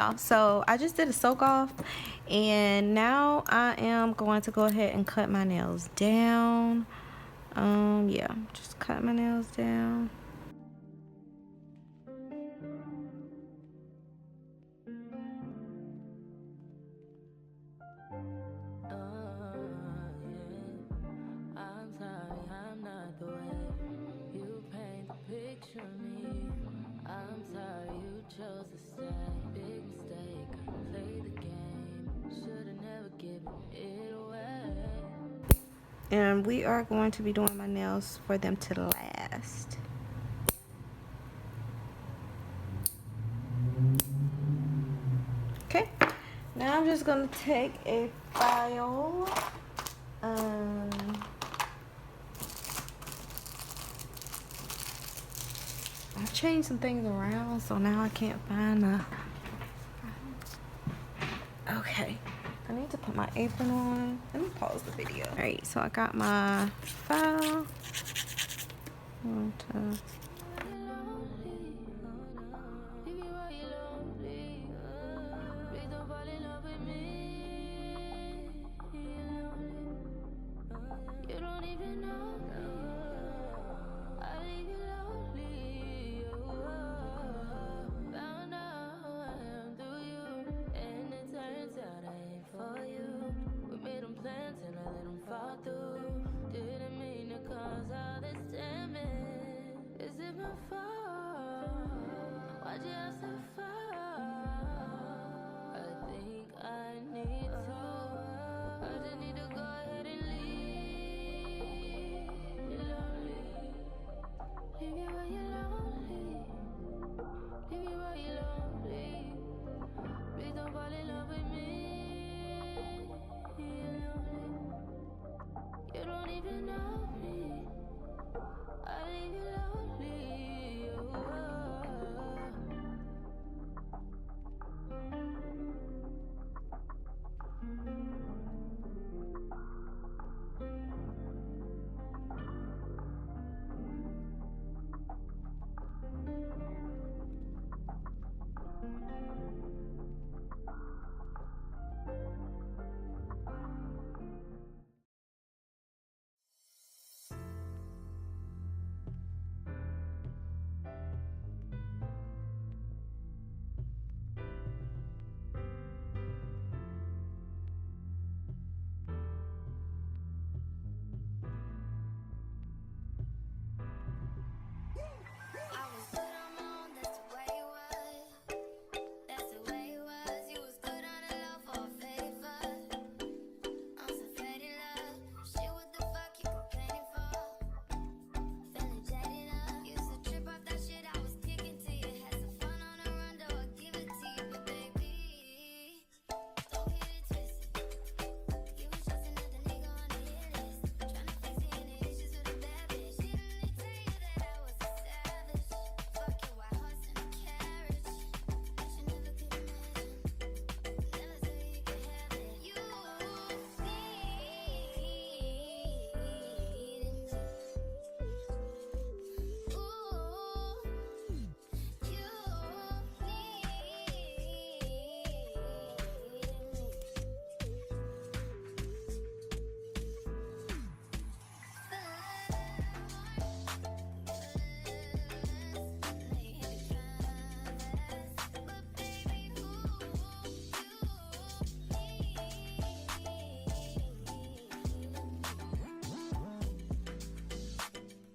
y'all. So I just did a soak off, and now I am going to go ahead and cut my nails down. Yeah, just cut my nails down. And we are going to be doing my nails for them to last. Okay, now I'm just gonna take a file. I've changed some things around, so now I can't find the. Okay, I need to put my apron on. Let me pause the video. All right, so I got my file.